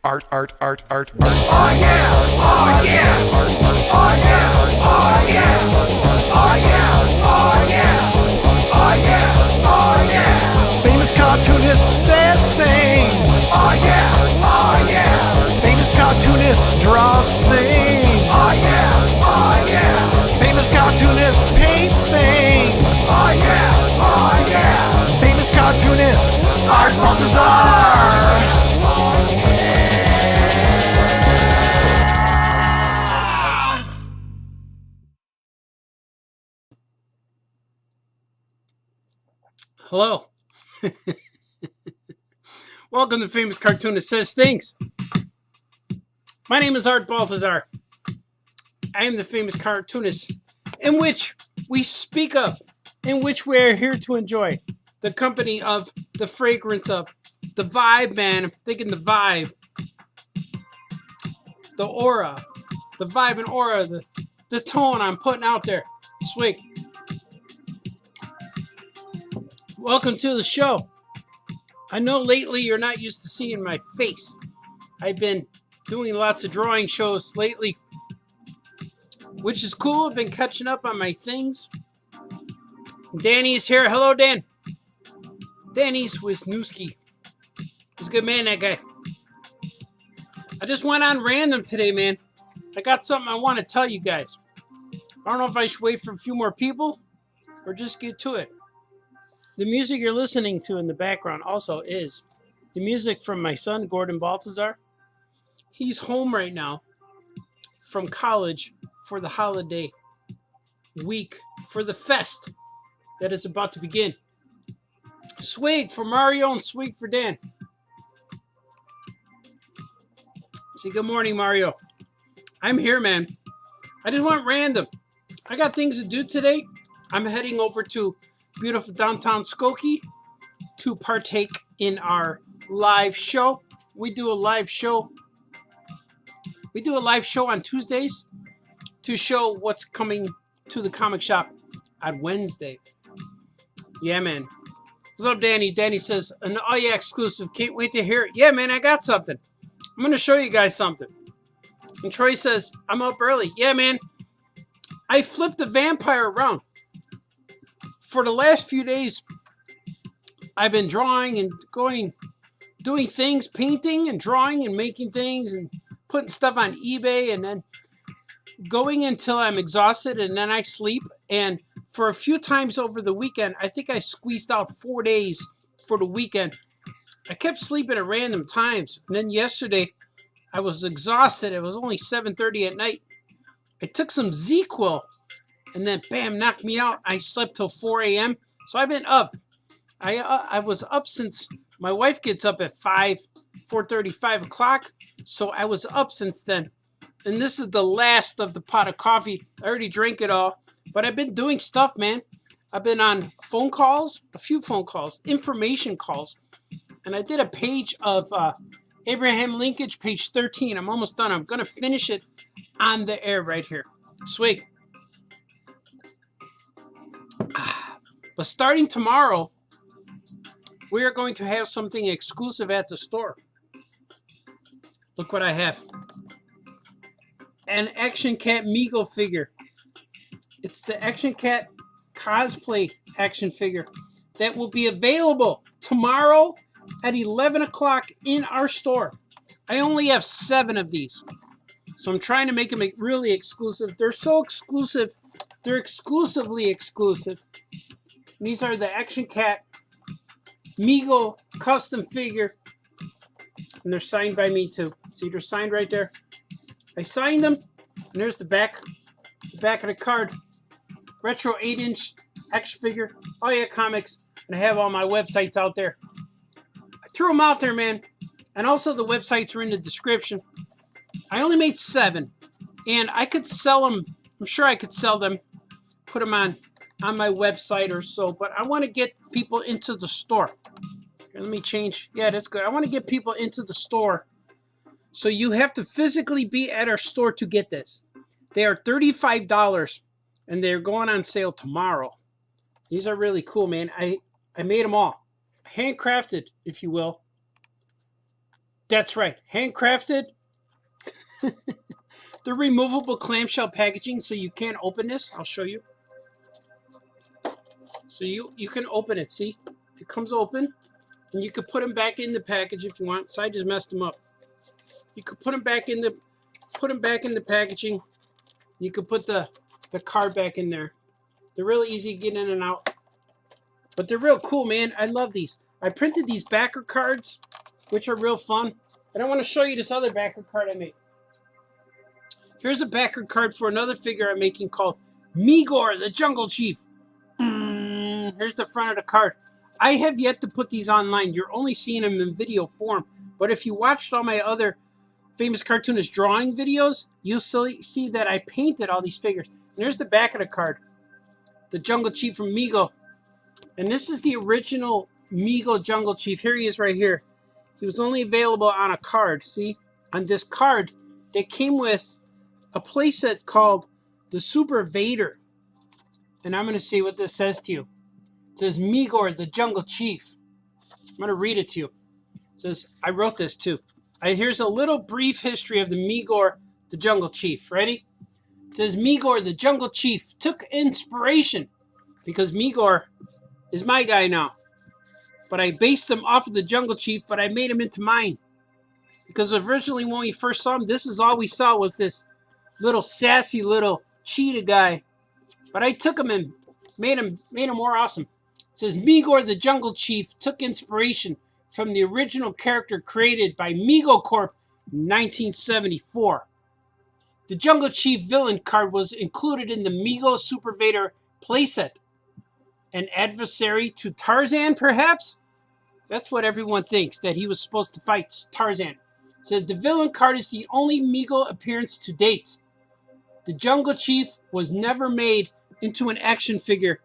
Art. Oh yeah! Oh yeah! Oh yeah! Oh yeah! Oh yeah! Oh yeah! Oh yeah! Oh yeah! Famous cartoonist says things. Oh yeah! Oh yeah! Famous cartoonist draws things. Oh yeah! Oh yeah! Famous cartoonist paints things. Oh yeah! Oh yeah! Famous cartoonist Art Baltazar. Hello. Welcome to Famous Cartoonist Says Things. My name is Art Baltazar. I am the famous cartoonist in which we speak of, in which we are here to enjoy the company of, the fragrance of, the vibe, man. I'm thinking the vibe, the aura, the vibe and aura, the tone I'm putting out there. Sweet. Welcome to the show. I know lately you're not used to seeing my face. I've been doing lots of drawing shows lately, which is cool. I've been catching up on my things. Danny's here. Hello, Dan. Danny's Wisniewski. He's a good man, that guy. I just went on random today, man. I got something I want to tell you guys. I don't know if I should wait for a few more people or just get to it. The music you're listening to in the background also is the music from my son, Gordon Baltazar. He's home right now from college for the holiday week, for the fest that is about to begin. Swig for Mario and swig for Dan. Say good morning, Mario. I'm here, man. I just went random. I got things to do today. I'm heading over to beautiful downtown Skokie to partake in our live show. We do a live show. We do a live show on Tuesdays to show what's coming to the comic shop on Wednesday. Yeah, man. What's up, Danny? Danny says, an oh yeah exclusive. Can't wait to hear it. Yeah, man, I got something. I'm going to show you guys something. And Troy says, I'm up early. Yeah, man. I flipped the vampire around. For the last few days, I've been drawing and doing things, painting and drawing and making things and putting stuff on eBay and then going until I'm exhausted and then I sleep. And for a few times over the weekend, I think I squeezed out 4 days for the weekend. I kept sleeping at random times. And then yesterday, I was exhausted. It was only 7:30 at night. I took some Z-Quil. And then, bam, knocked me out. I slept till 4 a.m. So I've been up. I was up since my wife gets up at 4:30, 5 o'clock. So I was up since then. And this is the last of the pot of coffee. I already drank it all. But I've been doing stuff, man. I've been on phone calls, a few phone calls, information calls. And I did a page of Abraham Lincoln, page 13. I'm almost done. I'm going to finish it on the air right here. Sweet. But starting tomorrow, we are going to have something exclusive at the store. Look what I have. An Action Cat Migo figure. It's the Action Cat cosplay action figure that will be available tomorrow at 11 o'clock in our store. I only have 7 of these. So I'm trying to make them really exclusive. They're so exclusive. They're exclusively exclusive. These are the Action Cat Migo custom figure. And they're signed by me too. See, they're signed right there. I signed them. And there's the back of the card. Retro 8-inch action figure. Oh yeah, comics. And I have all my websites out there. I threw them out there, man. And also the websites are in the description. I only made 7. And I could sell them. I'm sure I could sell them. Put them on my website or so. But I want to get people into the store. Here, let me change. Yeah, that's good. I want to get people into the store. So you have to physically be at our store to get this. They are $35. And they're going on sale tomorrow. These are really cool, man. I made them all. Handcrafted, if you will. That's right. Handcrafted. The removable clamshell packaging, so you can't open this. I'll show you. So you can open it. See, it comes open, and you can put them back in the package if you want. So I just messed them up. You could put them back in the packaging. You could put the card back in there. They're real easy to get in and out, but they're real cool, man. I love these. I printed these backer cards, which are real fun. And I want to show you this other backer card I made. Here's a backer card for another figure I'm making called Migo, the Jungle Chief. Here's the front of the card. I have yet to put these online. You're only seeing them in video form. But if you watched all my other famous cartoonist drawing videos, you'll see that I painted all these figures. And there's the back of the card. The Jungle Chief from Migo. And this is the original Migo Jungle Chief. Here he is right here. He was only available on a card. See? On this card, they came with a playset called the Super Vader. And I'm going to see what this says to you. It says, Migo, the Jungle Chief. I'm going to read it to you. It says, I wrote this too. Here's a little brief history of the Migo, the Jungle Chief. Ready? It says, Migo, the Jungle Chief took inspiration because Migo is my guy now. But I based him off of the Jungle Chief, but I made him into mine. Because originally when we first saw him, this is all we saw was this little sassy little cheetah guy. But I took him and made him more awesome. It says, Migo, the Jungle Chief took inspiration from the original character created by Migo Corp in 1974. The Jungle Chief villain card was included in the Migo Super Vader playset. An adversary to Tarzan, perhaps? That's what everyone thinks, that he was supposed to fight Tarzan. It says, the villain card is the only Migo appearance to date. The Jungle Chief was never made into an action figure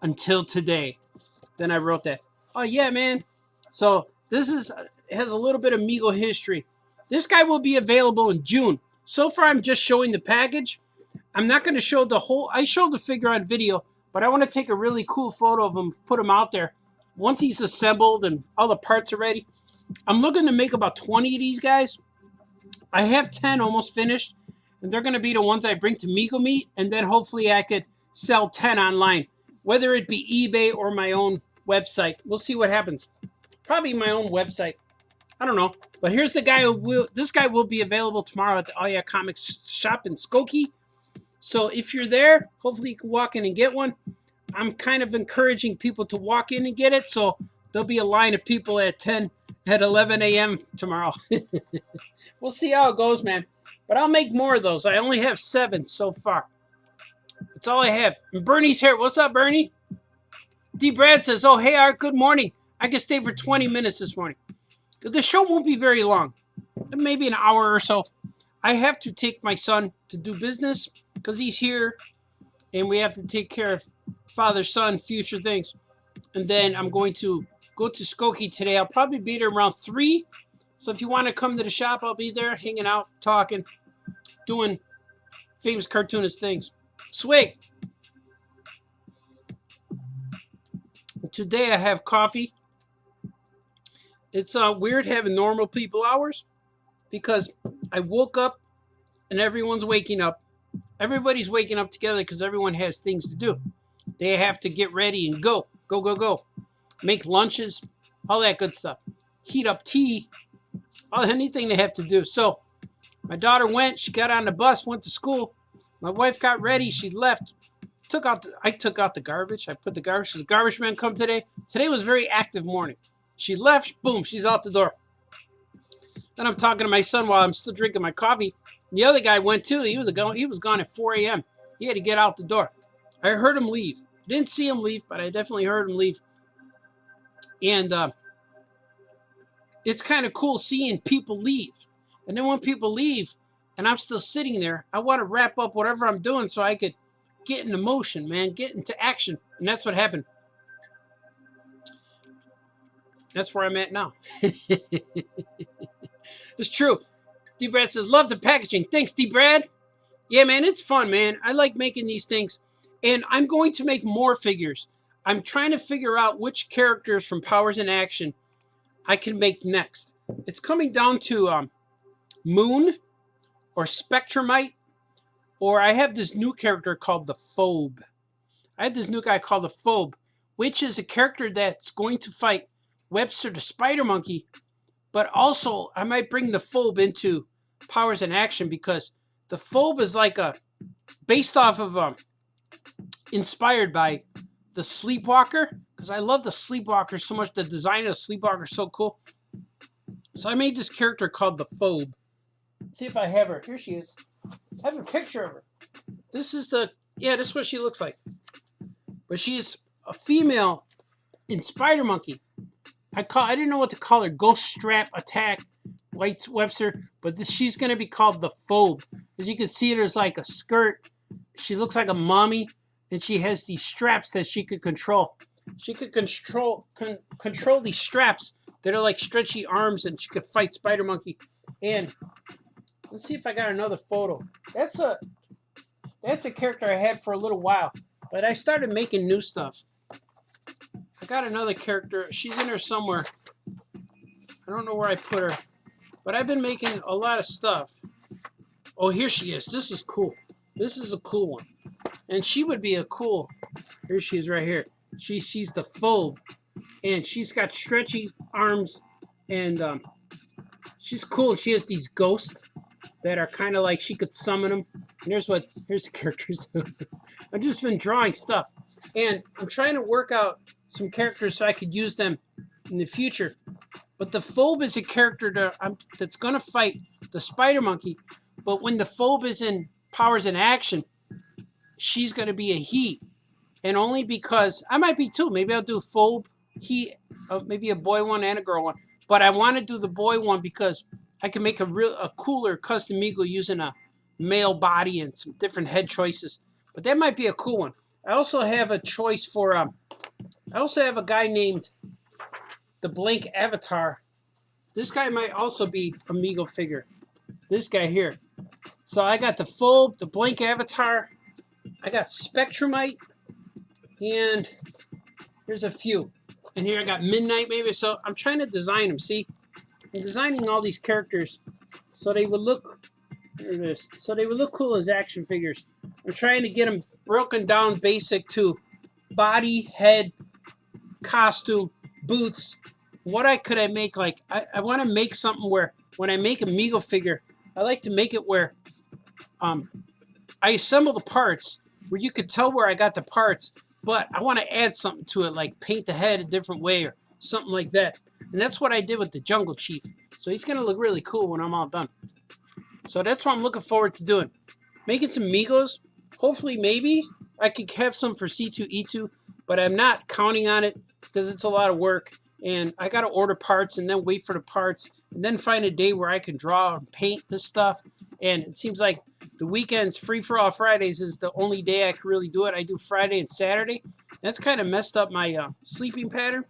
until today. Then I wrote that. Oh, yeah, man. So this has a little bit of Migo history. This guy will be available in June. So far, I'm just showing the package. I'm not going to show the whole... I showed the figure on video, but I want to take a really cool photo of him, put him out there. Once he's assembled and all the parts are ready, I'm looking to make about 20 of these guys. I have 10 almost finished, and they're going to be the ones I bring to Migo Meet, and then hopefully I could sell 10 online, whether it be eBay or my own website. We'll see what happens. Probably my own website. I don't know. But here's the guy this guy will be available tomorrow at the Oh Yeah Comics shop in Skokie. So if you're there, hopefully you can walk in and get one. I'm kind of encouraging people to walk in and get it, so there'll be a line of people at 11 a.m. tomorrow. We'll see how it goes, man. But I'll make more of those. I only have 7 so far. That's all I have. And Bernie's here. What's up, Bernie? D. Brad says, oh, hey, Art, good morning. I can stay for 20 minutes this morning. The show won't be very long. Maybe an hour or so. I have to take my son to do business because he's here. And we have to take care of father, son, future things. And then I'm going to go to Skokie today. I'll probably be there around 3. So if you want to come to the shop, I'll be there hanging out, talking, doing famous cartoonist things. Swig. Today I have coffee. It's weird having normal people hours because I woke up and everyone's waking up. Everybody's waking up together because everyone has things to do. They have to get ready and go. Go, go, go. Make lunches, all that good stuff. Heat up tea, anything they have to do. So my daughter went. She got on the bus, went to school. My wife got ready. She left. I took out the garbage. I put the garbage. The garbage man come today. Today was a very active morning. She left. Boom. She's out the door. Then I'm talking to my son while I'm still drinking my coffee. The other guy went too. He was gone at 4 a.m. He had to get out the door. I heard him leave. Didn't see him leave, but I definitely heard him leave. And it's kind of cool seeing people leave. And then when people leave and I'm still sitting there, I want to wrap up whatever I'm doing so I could get into motion, man, get into action. And that's what happened. That's where I'm at now. It's true. D-Brad says, love the packaging. Thanks, D-Brad. Yeah, man, it's fun, man. I like making these things. And I'm going to make more figures. I'm trying to figure out which characters from Powers in Action I can make next. It's coming down to Moon or Spectrumite, or I have this new character called the Phobe. I have this new guy called the Phobe, which is a character that's going to fight Webster the Spider Monkey, but also I might bring the Phobe into Powers in Action because the Phobe is like based off of inspired by the Sleepwalker, because I love the Sleepwalker so much. The design of the Sleepwalker is so cool. So I made this character called the Phobe. Let's see if I have her. Here she is. I have a picture of her. This is this is what she looks like. But she's a female in Spider Monkey. I didn't know what to call her. Ghost Strap Attack White Webster, but she's going to be called the Phobe. As you can see, there's like a skirt. She looks like a mummy, and she has these straps that she could control. She could control these straps that are like stretchy arms, and she could fight Spider Monkey. And let's see if I got another photo. That's a character I had for a little while, but I started making new stuff. I got another character. She's in there somewhere. I don't know where I put her, but I've been making a lot of stuff. Oh, here she is. This is cool. This is a cool one. And she would be a cool... Here she is right here. She's the Phobe. And she's got stretchy arms. And she's cool. She has these ghosts that are kind of like she could summon them. And here's the characters. I've just been drawing stuff. And I'm trying to work out some characters so I could use them in the future. But the Phobe is a character that's going to fight the Spider Monkey. But when the Phobe is in Powers in Action, she's going to be a he. And only because, I might be too. Maybe I'll do Phobe, he, maybe a boy one and a girl one. But I want to do the boy one because I can make a cooler custom Migo using a male body and some different head choices. But that might be a cool one. I also have a choice for, I also have a guy named the Blank Avatar. This guy might also be a Migo figure. This guy here. So I got the Phobe, the Blank Avatar. I got Spectrumite. And there's a few. And here I got Midnight maybe. So I'm trying to design them. See? I'm designing all these characters so they would look... There it is. So they would look cool as action figures. I'm trying to get them broken down basic to body, head, costume, boots. What could I make? Like, I want to make something where when I make a Migo figure, I like to make it where I assemble the parts where you could tell where I got the parts, but I want to add something to it, like paint the head a different way or something like that. And that's what I did with the Jungle Chief. So he's going to look really cool when I'm all done. So that's what I'm looking forward to doing. Making some Migos. Hopefully, maybe I could have some for C2E2, but I'm not counting on it because it's a lot of work. And I got to order parts and then wait for the parts and then find a day where I can draw and paint this stuff. And it seems like the weekends, free-for-all Fridays, is the only day I can really do it. I do Friday and Saturday. That's kind of messed up my sleeping pattern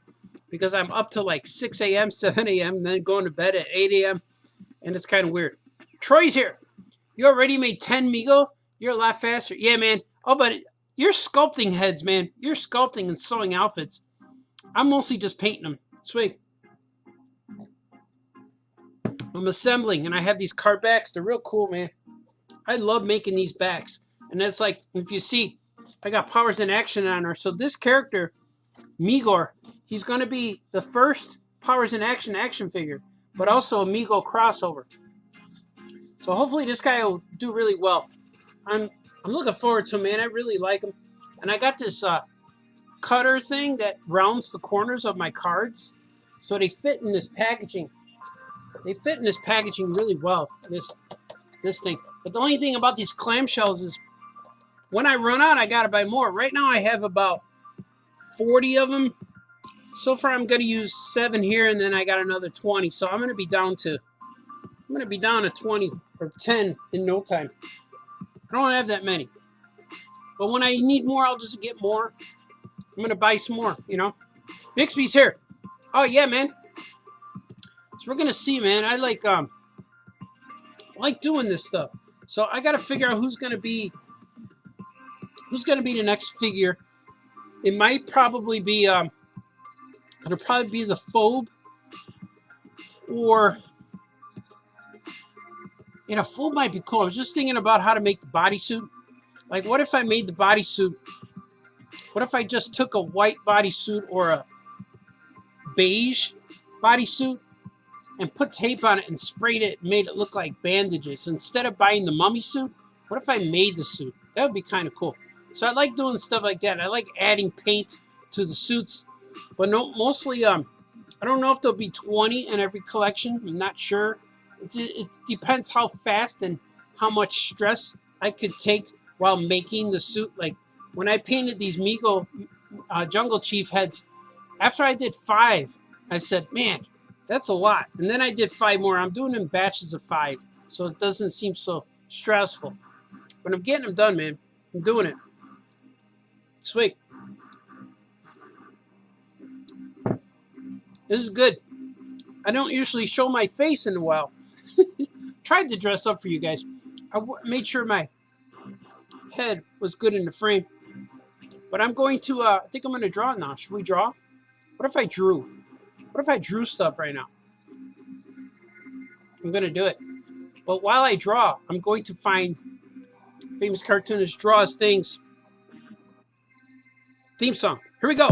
because I'm up to like 6 a.m., 7 a.m., and then going to bed at 8 a.m. And it's kind of weird. Troy's here. You already made 10 Migo? You're a lot faster. Yeah, man. Oh, but you're sculpting heads, man. You're sculpting and sewing outfits. I'm mostly just painting them. Sweet. I'm assembling, and I have these card backs. They're real cool, man. I love making these backs. And that's like, if you see, I got Powers in Action on her. So this character, Migor, he's going to be the first Powers in Action figure, but also a Migo crossover. So hopefully this guy will do really well. I'm looking forward to him, man. I really like him. And I got this cutter thing that rounds the corners of my cards. So they fit in this packaging. They fit in this packaging really well, this thing. But the only thing about these clamshells is when I run out, I got to buy more. Right now I have about 40 of them. So far I'm going to use 7 here, and then I got another 20. So I'm going to be down to 20 or 10 in no time. I don't have that many. But when I need more, I'll just get more. I'm going to buy some more, you know. Bixby's here. Oh, yeah, man. So we're going to see, man. I like doing this stuff. So I got to figure out who's going to be the next figure. It might probably be, it'll probably be the Phobe. Or, you know, full might be cool. I was just thinking about how to make the bodysuit. Like, what if I made the bodysuit? What if I just took a white bodysuit or a beige bodysuit and put tape on it and sprayed it and made it look like bandages? Instead of buying the mummy suit, what if I made the suit? That would be kind of cool. So I like doing stuff like that. I like adding paint to the suits, but mostly I don't know if there'll be 20 in every collection. I'm not sure. It depends how fast and how much stress I could take while making the suit. Like when I painted these Migo Jungle Chief heads, after I did 5, I said, man, that's a lot. And then I did 5 more. I'm doing them in batches of 5, so it doesn't seem so stressful. But I'm getting them done, man. I'm doing it. Sweet. This is good. I don't usually show my face in a while. Tried to dress up for you guys. I made sure my head was good in the frame. But I'm going to, I think I'm going to draw now. Should we draw? What if I drew? What if I drew stuff right now? I'm going to do it. But while I draw, I'm going to find Famous Cartoonist Draws Things theme song. Here we go.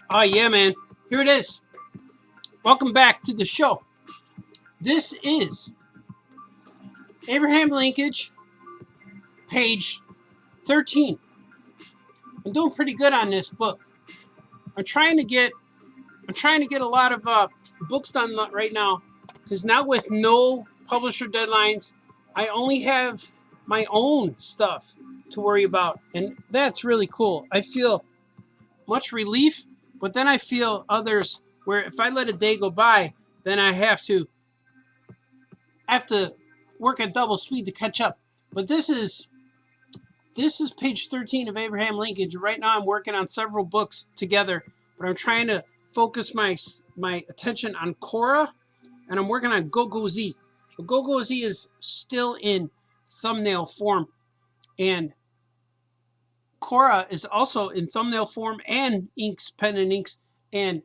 Oh, yeah, man. Here it is. Welcome back to the show. This is Abraham Lincoln, page 13. I'm doing pretty good on this book. I'm trying to get a lot of books done right now, because now with no publisher deadlines, I only have my own stuff to worry about, and that's really cool. I feel much relief. But then I feel others where if I let a day go by, then I have to work at double speed to catch up. But this is page 13 of Abraham Lincoln. Right now I'm working on several books together, but I'm trying to focus my attention on Cora, and I'm working on Go-Go Z. But Go-Go Z is still in thumbnail form, and Cora is also in thumbnail form and inks, pen and inks, and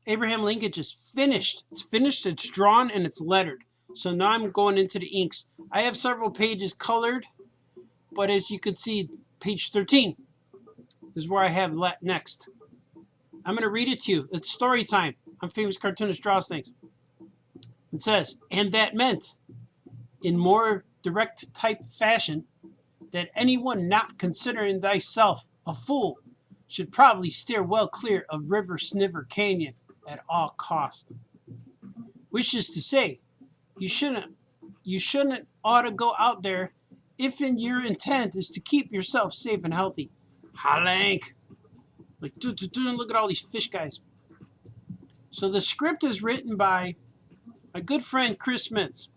Abraham Lincoln is finished. It's finished, it's drawn, and it's lettered. So now I'm going into the inks. I have several pages colored, but as you can see, page 13 is where I have next. I'm going to read it to you. It's story time. I'm Famous Cartoonist Draws Things. It says, and that meant, in more direct type fashion, that anyone not considering thyself a fool should probably steer well clear of River Sniver Canyon at all cost. Which is to say, you shouldn't ought to go out there if in your intent is to keep yourself safe and healthy. Halank. Like, look at all these fish guys. So the script is written by my good friend Chris Mintz.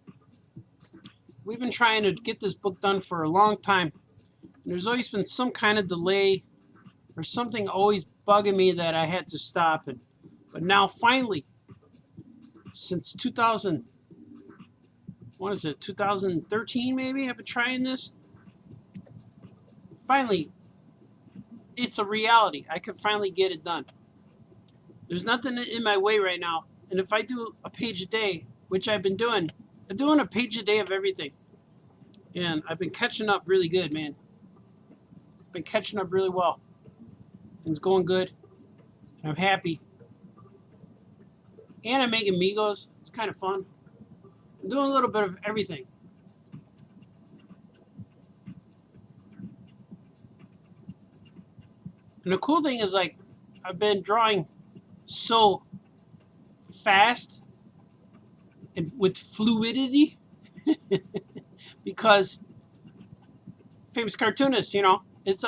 We've been trying to get this book done for a long time. There's always been some kind of delay or something always bugging me that I had to stop. But now finally, since 2013 maybe, I've been trying this. Finally, it's a reality. I can finally get it done. There's nothing in my way right now. And if I do a page a day, which I've been doing, I'm doing a page a day of everything. And I've been catching up really good, man. Been catching up really well. And it's going good. And I'm happy. And I'm making Migos. It's kind of fun. I'm doing a little bit of everything. And the cool thing is, like, I've been drawing so fast and with fluidity because Famous Cartoonist, you know, it's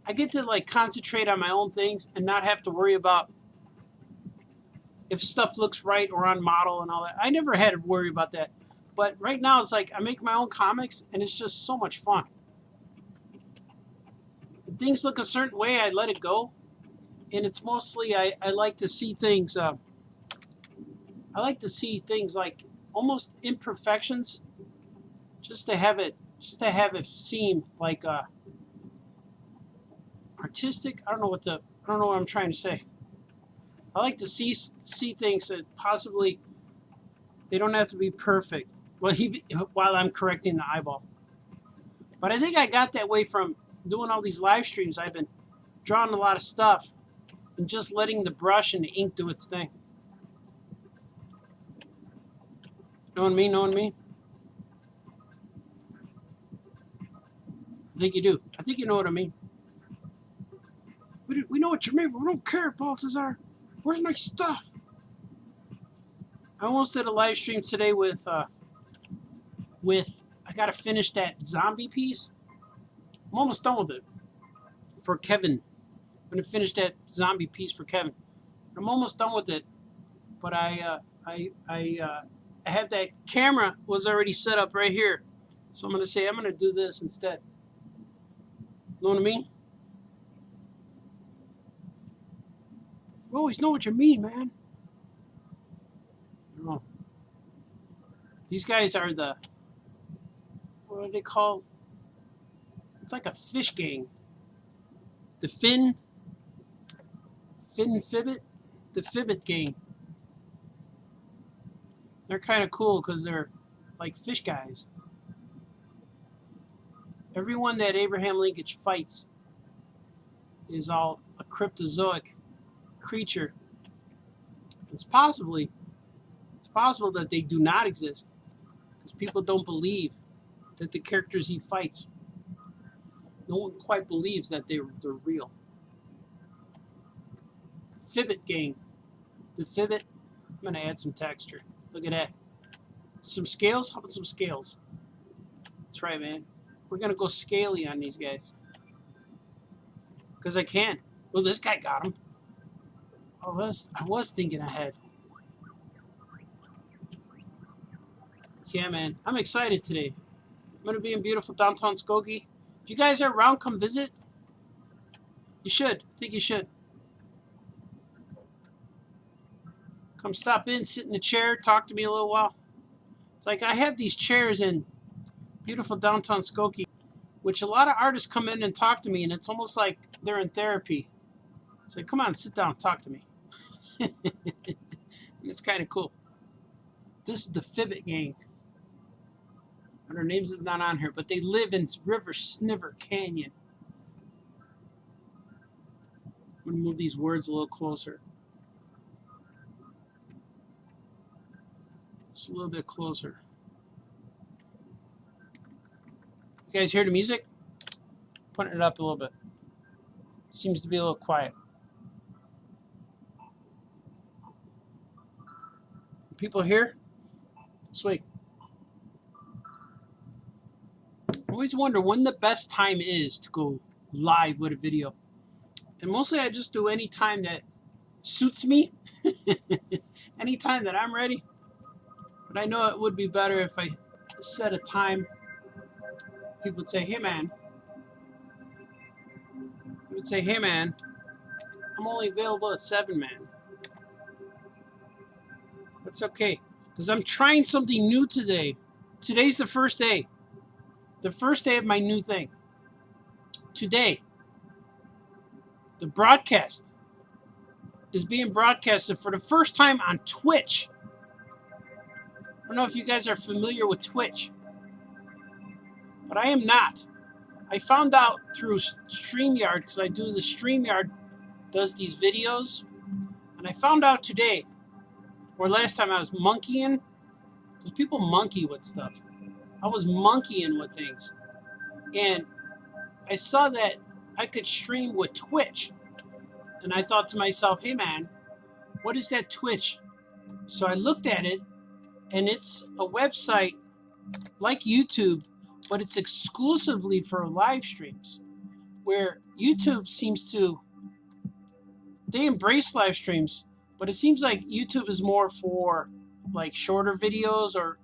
I get to like concentrate on my own things and not have to worry about if stuff looks right or on model and all that. I never had to worry about that. But right now it's like I make my own comics and it's just so much fun. If things look a certain way, I let it go. And it's mostly I like to see things I like to see things like almost imperfections just to have it seem like artistic. I don't know what I'm trying to say. I like to see things that possibly they don't have to be perfect. Well, while I'm correcting the eyeball. But I think I got that way from doing all these live streams. I've been drawing a lot of stuff and just letting the brush and the ink do its thing. Know what I mean? Know what I mean? I think you do. I think you know what I mean. We know what you mean, but we don't care, Balthazar. Where's my stuff? I almost did a live stream today with I gotta finish that zombie piece. I'm almost done with it for Kevin. I'm gonna finish that zombie piece for Kevin. I'm almost done with it, but I had that camera was already set up right here, so I'm gonna say I'm gonna do this instead. Know what I mean? You always know what you mean, man. Oh. These guys are what are they called? It's like a fish gang. The Fibbit, the Fibbit gang. They're kind of cool because they're like fish guys. Everyone that Abraham Lincoln fights is all a cryptozoic creature. It's possible that they do not exist because people don't believe that the characters he fights. No one quite believes that they're real. Fibbit gang. The Fibbit. I'm going to add some texture. Look at that. Some scales? How about some scales? That's right, man. We're going to go scaly on these guys. Because I can. Well, this guy got him. I was thinking ahead. Yeah, man. I'm excited today. I'm going to be in beautiful downtown Skokie. If you guys are around, come visit. You should. I think you should. Come stop in, sit in the chair, talk to me a little while. It's like I have these chairs in beautiful downtown Skokie, which a lot of artists come in and talk to me, and it's almost like they're in therapy. It's like, come on, sit down, talk to me. And it's kind of cool. This is the Fibbit gang. And their names is not on here, but they live in River Sniver Canyon. I'm going to move these words a little closer. Just a little bit closer. You guys hear the music? Putting it up a little bit. Seems to be a little quiet. People here? Sweet. I always wonder when the best time is to go live with a video. And mostly I just do any time that suits me. Any time that I'm ready. But I know it would be better if I set a time. People would say, hey man. I would say, hey man, I'm only available at 7, man. That's okay. Because I'm trying something new today. Today's the first day. The first day of my new thing. Today, the broadcast is being broadcasted for the first time on Twitch. I don't know if you guys are familiar with Twitch, but I am not. I found out through StreamYard, because I do the StreamYard does these videos, and I found out today, or last time I was monkeying, because people monkey with stuff. I was monkeying with things, and I saw that I could stream with Twitch, and I thought to myself, hey man, what is that Twitch? So I looked at it, and it's a website like YouTube, but it's exclusively for live streams. Where YouTube seems to, they embrace live streams, but it seems like YouTube is more for like shorter videos, or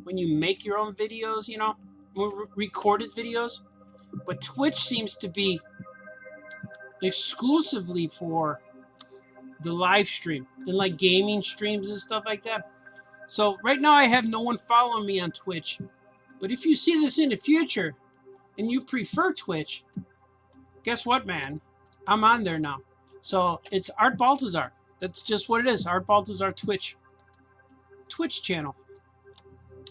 when you make your own videos, you know, recorded videos. But Twitch seems to be exclusively for the live stream and like gaming streams and stuff like that. So right now I have no one following me on Twitch. But if you see this in the future and you prefer Twitch, guess what, man? I'm on there now. So it's Art Baltazar. That's just what it is. Art Baltazar Twitch channel.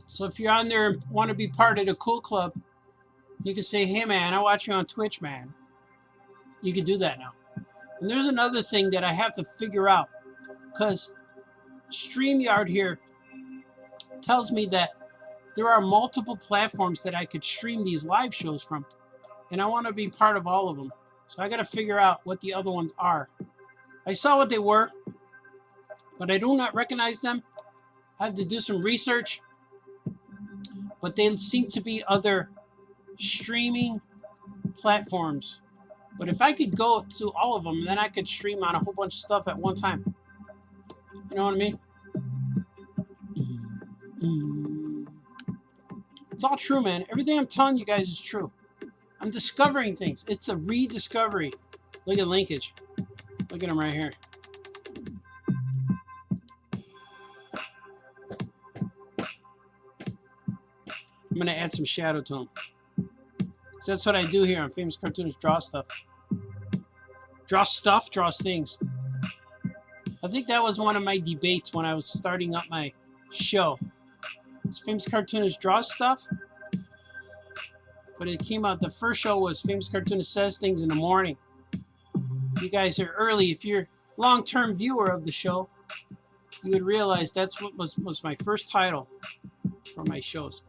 So if you're on there and want to be part of the cool club, you can say, hey man, I watch you on Twitch, man. You can do that now. And there's another thing that I have to figure out, because StreamYard here tells me that there are multiple platforms that I could stream these live shows from, and I want to be part of all of them. So I got to figure out what the other ones are. I saw what they were, but I do not recognize them. I have to do some research, but they seem to be other streaming platforms. But if I could go to all of them, then I could stream on a whole bunch of stuff at one time. You know what I mean? It's all true, man. Everything I'm telling you guys is true. I'm discovering things. It's a rediscovery. Look at linkage. Look at him right here. I'm going to add some shadow to him. So that's what I do here on Famous Cartoonist. Draw stuff. Draw stuff, draws things. I think that was one of my debates when I was starting up my show. Famous Cartoonist draws stuff, but it came out, the first show was Famous Cartoonist says things in the morning. You guys are early. If you're a long-term viewer of the show, you would realize that's what was my first title for my shows.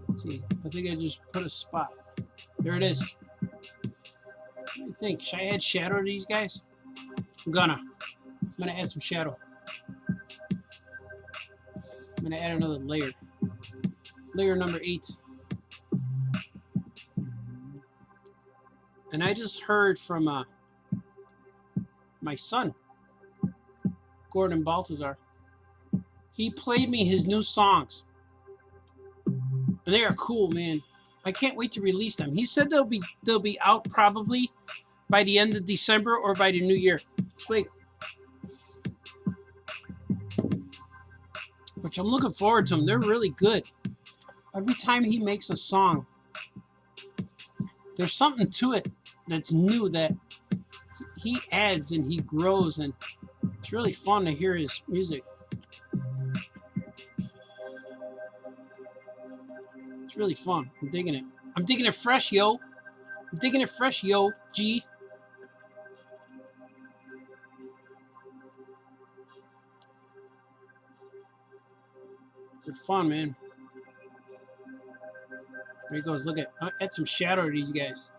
Let's see. I think I just put a spot. There it is. What do you think? Should I add shadow to these guys? I'm gonna add some shadow. I'm gonna add another layer. Layer number 8. And I just heard from my son, Gordon Baltazar. He played me his new songs. And they are cool, man. I can't wait to release them. He said they'll be out probably by the end of December or by the new year. Wait. Which I'm looking forward to them. They're really good. Every time he makes a song, there's something to it that's new that he adds and he grows, and it's really fun to hear his music. It's really fun. I'm digging it. I'm digging it fresh, yo. I'm digging it fresh, yo. G. They're fun, man. There he goes. Look at, I'll add some shadow to these guys.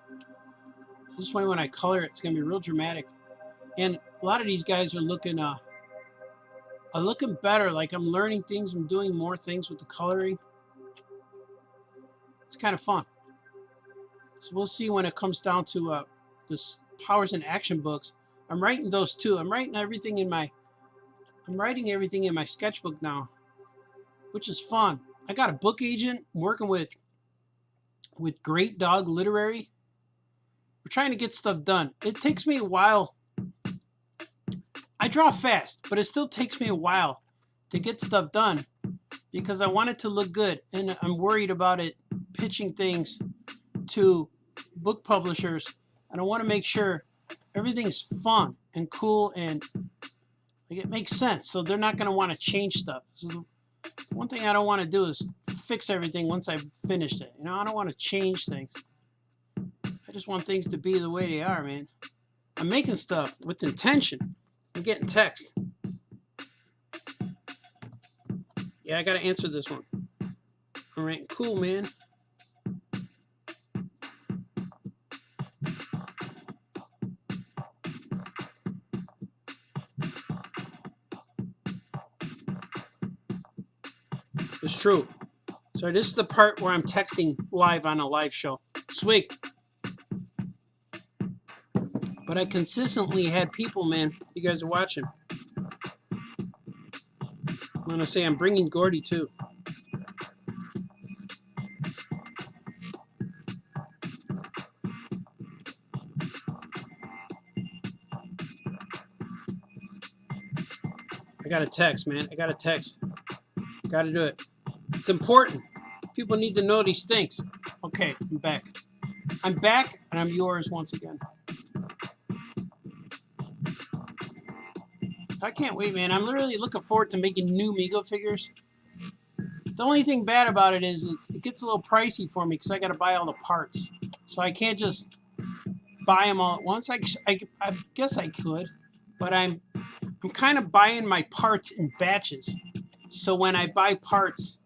This way when I color it, it's gonna be real dramatic. And a lot of these guys are looking better. Like I'm learning things. I'm doing more things with the coloring. It's kind of fun. So we'll see when it comes down to this Powers in Action books. I'm writing those too. I'm writing everything in my sketchbook now, which is fun. I got a book agent. I'm working with Great Dog Literary. We're trying to get stuff done. It takes me a while. I draw fast, but it still takes me a while to get stuff done because I want it to look good, and I'm worried about it pitching things to book publishers, and I want to make sure everything's fun and cool and like it makes sense, so they're not going to want to change stuff. So one thing I don't want to do is fix everything once I've finished it. You know, I don't want to change things. I just want things to be the way they are, man. I'm making stuff with intention. I'm getting text. Yeah, I got to answer this one. All right, cool, man. It's true. So this is the part where I'm texting live on a live show. Swig. But I consistently had people, man. You guys are watching. I'm going to say I'm bringing Gordy, too. I got a text, man. I got a text. Got to do it. It's important. People need to know these things. Okay, I'm back. I'm back, and I'm yours once again. I can't wait, man. I'm literally looking forward to making new Migo figures. The only thing bad about it is it gets a little pricey for me because I got to buy all the parts. So I can't just buy them all at once. I guess I could, but I'm kind of buying my parts in batches. So when I buy parts,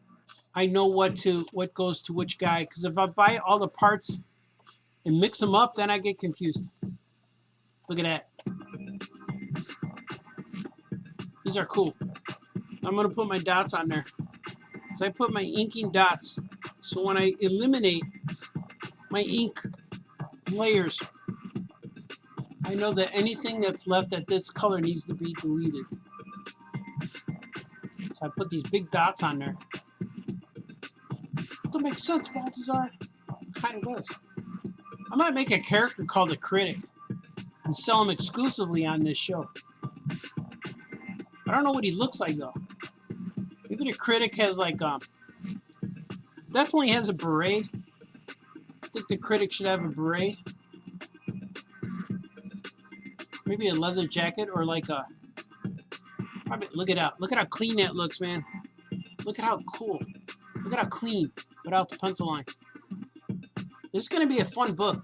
I know what goes to which guy. Because if I buy all the parts and mix them up, then I get confused. Look at that. These are cool. I'm going to put my dots on there. So I put my inking dots. So when I eliminate my ink layers, I know that anything that's left at this color needs to be deleted. So I put these big dots on there. That makes sense, Balthazar. Kind of does. I might make a character called the Critic and sell him exclusively on this show. I don't know what he looks like though. Maybe the Critic has like definitely has a beret. I think the Critic should have a beret. Maybe a leather jacket or like a probably look how clean that looks, man. Look at how cool. Look at how clean without the pencil line. This is gonna be a fun book.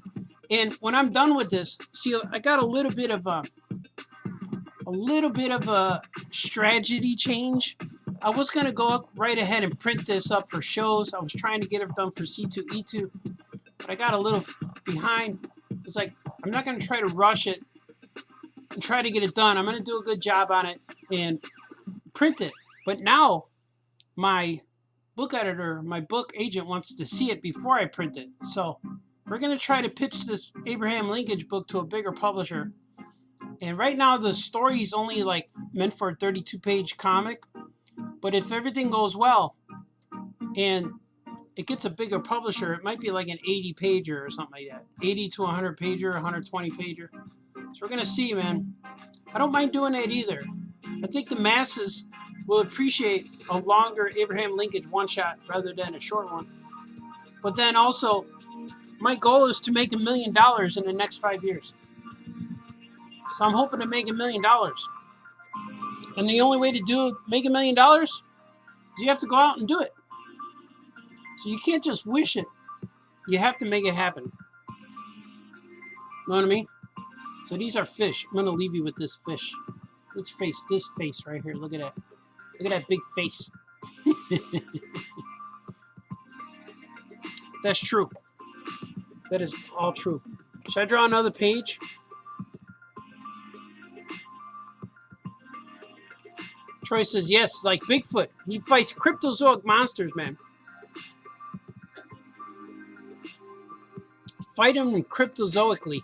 And when I'm done with this, see I got a little bit of a strategy change. I was going to go up right ahead and print this up for shows. I was trying to get it done for C2E2, but I got a little behind. It's like, I'm not going to try to rush it and try to get it done. I'm going to do a good job on it and print it. But now my book editor, my book agent wants to see it before I print it. So we're going to try to pitch this Abraham Lincoln book to a bigger publisher. And right now the story is only like meant for a 32-page comic. But if everything goes well and it gets a bigger publisher, it might be like an 80-pager or something like that. 80 to 100-pager, 120-pager. So we're going to see, man. I don't mind doing that either. I think the masses will appreciate a longer Abraham Lincoln one-shot rather than a short one. But then also, my goal is to make $1 million in the next 5 years. So I'm hoping to make $1 million. And the only way to make $1 million is you have to go out and do it. So you can't just wish it. You have to make it happen. Know what I mean? So these are fish. I'm going to leave you with this fish. This face right here. Look at that. Look at that big face. That's true. That is all true. Should I draw another page? Troy says, yes, like Bigfoot. He fights cryptozoic monsters, man. Fight them cryptozoically.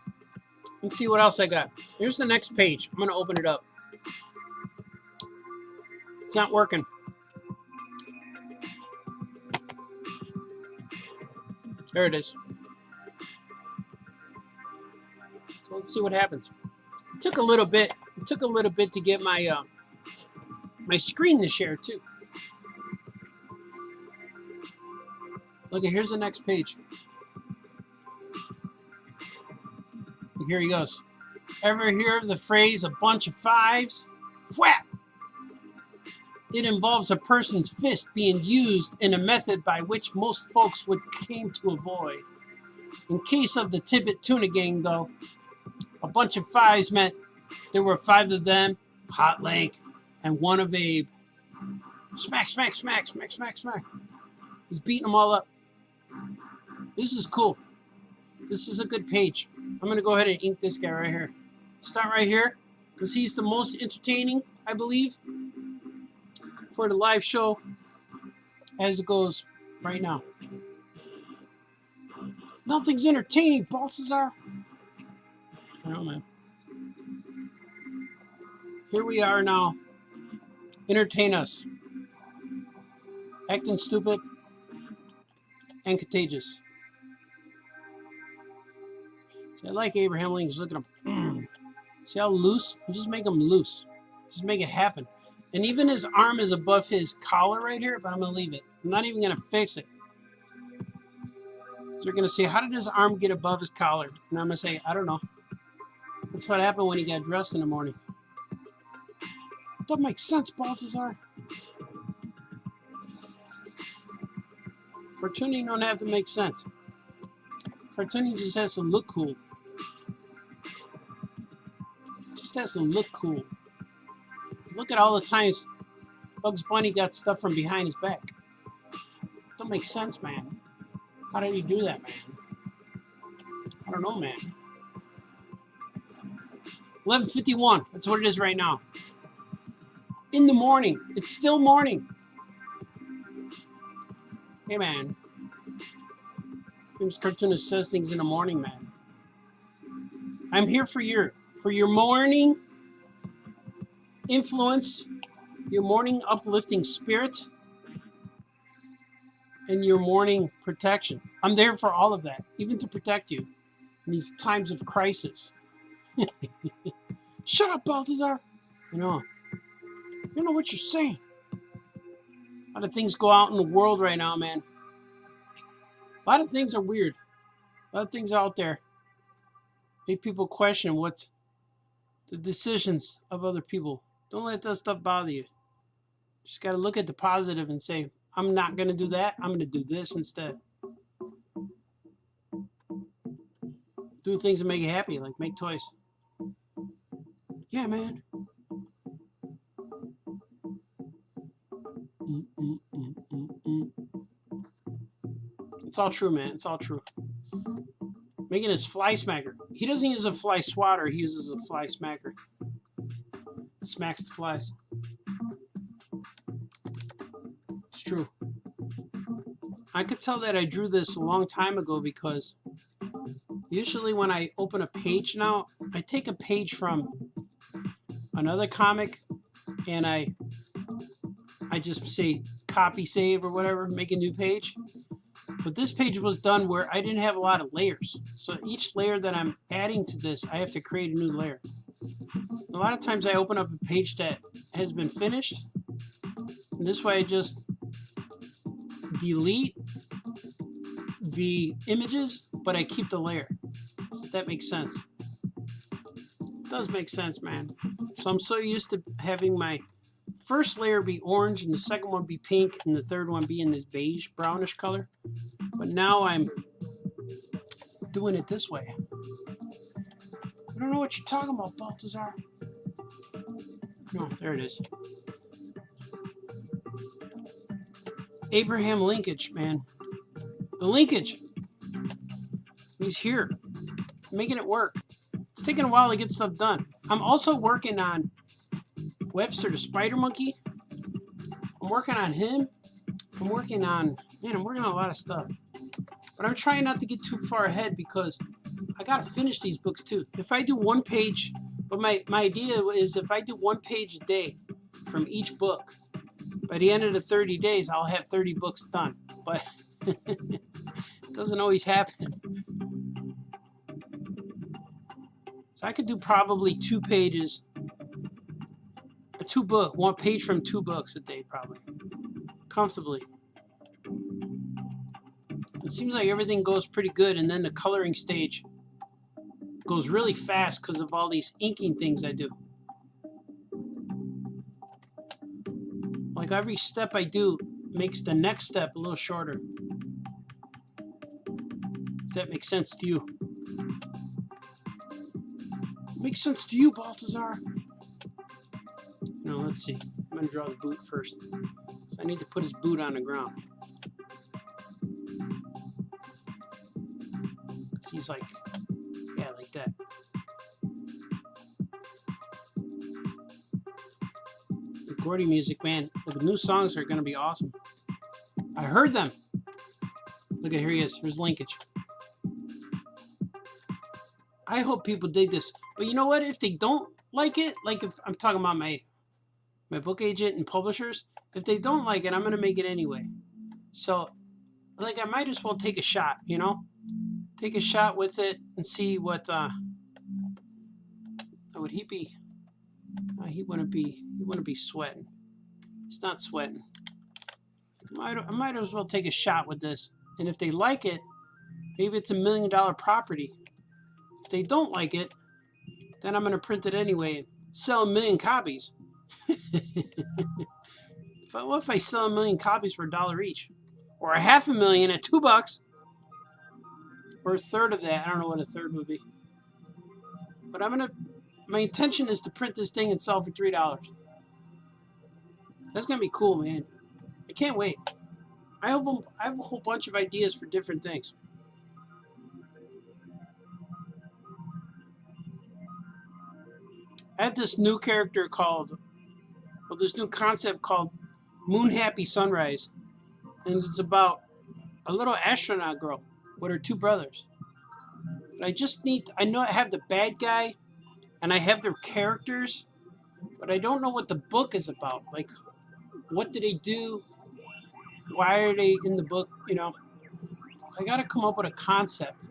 Let's see what else I got. Here's the next page. I'm going to open it up. It's not working. There it is. So let's see what happens. It took a little bit. It took a little bit to get my my screen to share too. Look, here's the next page. Here he goes. Ever hear of the phrase, a bunch of fives? Whap! It involves a person's fist being used in a method by which most folks would aim to avoid. In case of the Tibbet Tuna Gang, though, a bunch of fives meant there were 5 of them, hot length, and 1 of Abe. Smack, smack, smack, smack, smack, smack. He's beating them all up. This is cool. This is a good page. I'm going to go ahead and ink this guy right here. Start right here, because he's the most entertaining, I believe, for the live show as it goes. right now. Nothing's entertaining, Balthazar. I know, man. Here we are now. Entertain us. Acting stupid and contagious. See, I like Abraham Lincoln. Look at him. See how loose? Just make him loose. Just make it happen. And even his arm is above his collar right here, but I'm going to leave it. I'm not even going to fix it. So you're going to say, how did his arm get above his collar? And I'm going to say, I don't know. That's what happened when he got dressed in the morning. Doesn't make sense, Balthazar. Cartooning don't have to make sense. Cartooning just has to look cool. Just has to look cool. Look at all the times Bugs Bunny got stuff from behind his back. Don't make sense, man. How did he do that, man? I don't know, man. 11:51. That's what it is right now. In the morning. It's still morning. Hey, man. Famous cartoonist says things in the morning, man. I'm here for your morning influence, your morning uplifting spirit, and your morning protection. I'm there for all of that, even to protect you in these times of crisis. Shut up, Balthazar. You don't know what you're saying. A lot of things go out in the world right now, man. A lot of things are weird. A lot of things out there make people question what the decisions of other people. Don't let that stuff bother you. Just got to look at the positive and say, I'm not going to do that. I'm going to do this instead. Do things that make you happy, like make toys. Yeah, man. It's all true, man. It's all true. Making his fly smacker. He doesn't use a fly swatter. He uses a fly smacker. It smacks the flies. It's true. I could tell that I drew this a long time ago because usually when I open a page now, I take a page from another comic and I just say copy save or whatever, make a new page. But this page was done where I didn't have a lot of layers. So each layer that I'm adding to this, I have to create a new layer. A lot of times I open up a page that has been finished. And this way I just delete the images, but I keep the layer. If that makes sense. It does make sense, man. So I'm so used to having my first layer be orange and the second one be pink and the third one be in this beige brownish color. But now I'm doing it this way. I don't know what you're talking about, Balthazar. No, there it is. Abraham linkage, man. The linkage. He's here. Making it work. It's taking a while to get stuff done. I'm also working on Webster the Spider Monkey. I'm working on him. I'm working on a lot of stuff. But I'm trying not to get too far ahead because I gotta finish these books too. If I do one page, but my idea is if I do one page a day from each book, by the end of the 30 days, I'll have 30 books done. But it doesn't always happen. So I could do probably 2 pages, one page from 2 books a day, probably, comfortably. It seems like everything goes pretty good, and then the coloring stage goes really fast because of all these inking things I do. Like every step I do makes the next step a little shorter. If that makes sense to you. Makes sense to you, Balthazar. No, let's see. I'm going to draw the boot first. So I need to put his boot on the ground. Because he's like, yeah, like that. The Gordy music, man, the new songs are going to be awesome. I heard them. Look at, here he is. Here's linkage. I hope people dig this. But you know what? If they don't like it, like if I'm talking about my book agent and publishers, if they don't like it, I'm going to make it anyway. So, like, I might as well take a shot, you know? Take a shot with it and see what, would he be? He wouldn't be sweating. He's not sweating. I might as well take a shot with this. And if they like it, maybe it's $1 million property. If they don't like it, then I'm going to print it anyway and sell 1 million copies. What if I sell 1 million copies for $1 each? Or $500,000 at $2? Or a third of that. I don't know what a third would be. But my intention is to print this thing and sell it for $3. That's going to be cool, man. I can't wait. I have a whole bunch of ideas for different things. I have this new character this new concept called Moon Happy Sunrise. And it's about a little astronaut girl with her 2 brothers. But I know I have the bad guy and I have their characters, but I don't know what the book is about. Like, what do they do? Why are they in the book? You know, I got to come up with a concept.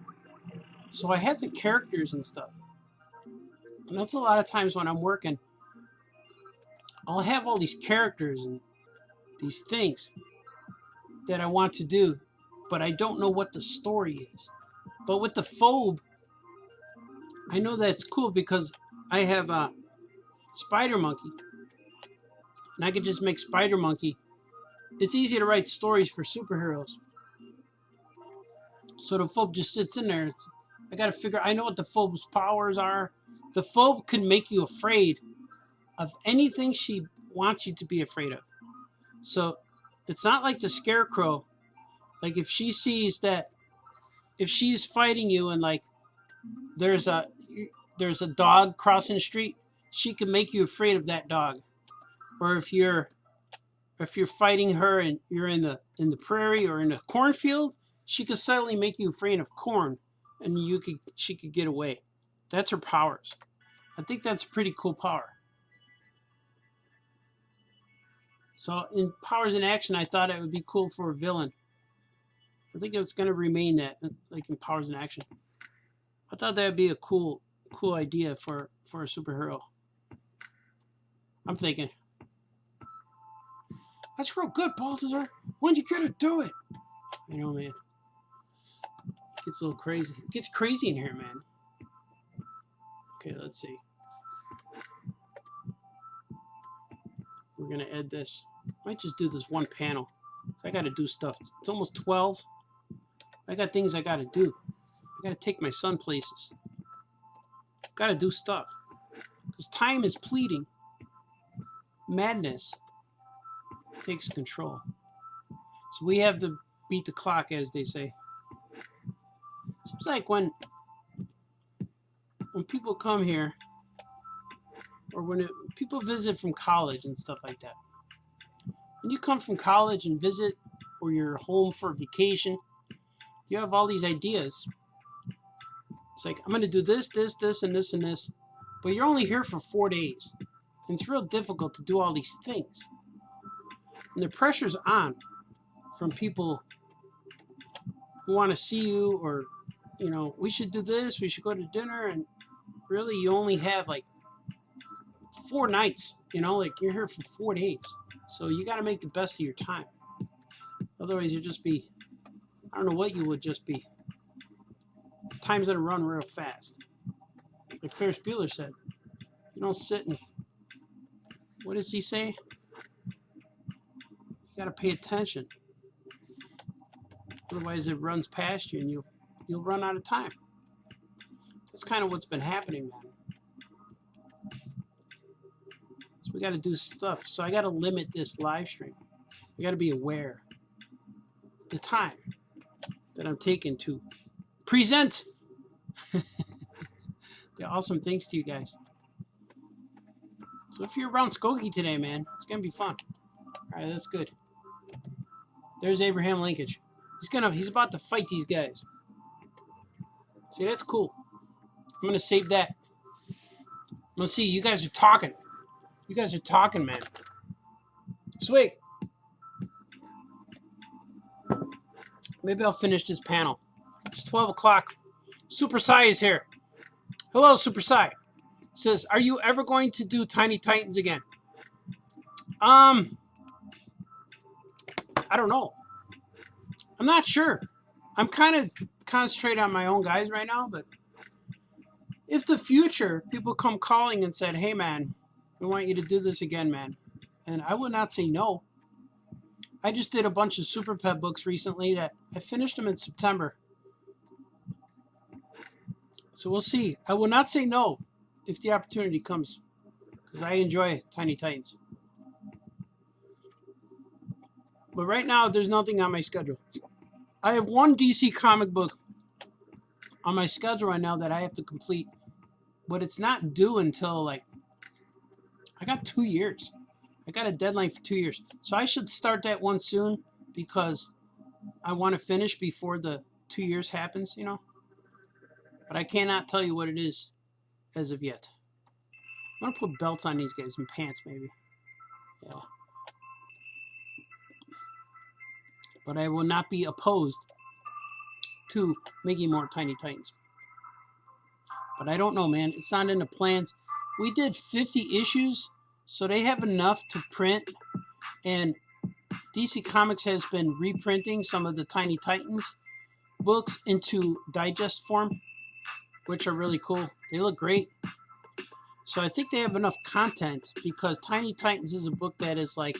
So I have the characters and stuff. And that's a lot of times when I'm working, I'll have all these characters and these things that I want to do, but I don't know what the story is. But with the phobe, I know that's cool because I have a Spider Monkey. And I could just make Spider Monkey. It's easy to write stories for superheroes. So the phobe just sits in there. I know what the phobe's powers are. The phobe can make you afraid of anything she wants you to be afraid of. So it's not like the Scarecrow. Like if she's fighting you and like there's a dog crossing the street, she can make you afraid of that dog. Or if you're fighting her and you're in the prairie or in a cornfield, she could suddenly make you afraid of corn, and she could get away. That's her powers. I think that's a pretty cool power. So in Powers in Action, I thought it would be cool for a villain. I think it's going to remain that, like in Powers in Action. I thought that would be a cool idea for a superhero. I'm thinking. That's real good, Balthazar. When you gonna do it? I know, man. It gets a little crazy. It gets crazy in here, man. Okay, let's see. We're gonna add this. Might just do this one panel. So I gotta do stuff. It's almost 12. I got things I gotta do. I gotta take my son places. Gotta do stuff. Because time is pleading. Madness takes control. So we have to beat the clock, as they say. Seems like when people come here, or when people visit from college and stuff like that. When you come from college and visit, or you're home for vacation, you have all these ideas. It's like, I'm going to do this, this, this, and this, and this. But you're only here for 4 days. And it's real difficult to do all these things. And the pressure's on from people who want to see you, or, you know, we should do this, we should go to dinner, and really you only have like 4 nights, you know, like you're here for 4 days. So you got to make the best of your time. Otherwise you'll just be, I don't know what you would just be. Time's gonna run real fast. Like Ferris Bueller said, you don't sit and, what does he say? You gotta pay attention. Otherwise it runs past you and you'll run out of time. That's kind of what's been happening, man. So we gotta do stuff. So I gotta limit this live stream. I gotta be aware of the time that I'm taking to present the awesome things to you guys. So if you're around Skokie today, man, it's gonna be fun. All right, that's good. There's Abraham Linkage. He's about to fight these guys. See, that's cool. I'm gonna save that. Let's see. You guys are talking. You guys are talking, man. Sweet. Maybe I'll finish this panel. It's 12 o'clock. Super Sai is here. Hello, Super Sai. Says, are you ever going to do Tiny Titans again? I don't know. I'm not sure. I'm kind of concentrated on my own guys right now, but if the future people come calling and said, hey, man, we want you to do this again, man, and I would not say no. I just did a bunch of Super Pet books recently that I finished them in September. So we'll see. I will not say no if the opportunity comes, because I enjoy Tiny Titans. But right now, there's nothing on my schedule. I have one DC comic book on my schedule right now that I have to complete, but it's not due until, like, I got 2 years. I got a deadline for 2 years. So I should start that one soon because I want to finish before the 2 years happens, you know. But I cannot tell you what it is as of yet. I'm going to put belts on these guys and pants, maybe. Yeah. But I will not be opposed to making more Tiny Titans. But I don't know, man. It's not in the plans. We did 50 issues, so they have enough to print. And DC Comics has been reprinting some of the Tiny Titans books into digest form, which are really cool. They look great. So I think they have enough content because Tiny Titans is a book that is like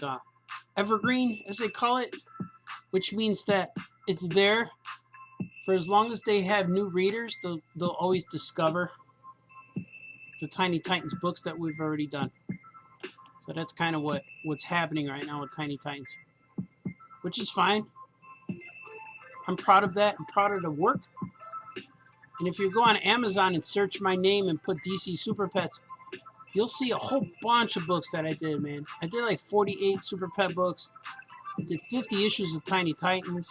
evergreen, as they call it, which means that it's there for as long as they have new readers. They'll always discover the Tiny Titans books that we've already done. So that's kind of what's happening right now with Tiny Titans, which is fine. I'm proud of that. I'm proud of the work. And if you go on Amazon and search my name and put DC Super Pets, you'll see a whole bunch of books that I did, man. I did like 48 Super Pet books. I did 50 issues of Tiny Titans.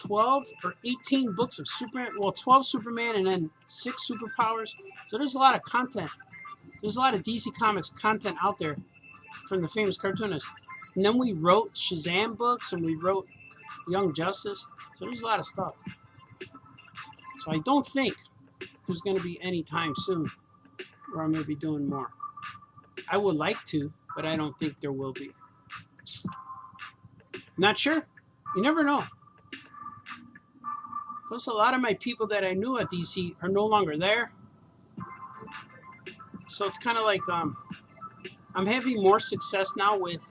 12 or 18 books of Superman. Well, 12 Superman and then 6 superpowers. So there's a lot of content. There's a lot of DC Comics content out there from the famous cartoonist. And then we wrote Shazam books and we wrote Young Justice. So there's a lot of stuff. So I don't think there's going to be any time soon where I'm going to be doing more. I would like to, but I don't think there will be. Not sure. You never know. Plus, a lot of my people that I knew at DC are no longer there. So it's kind of like I'm having more success now with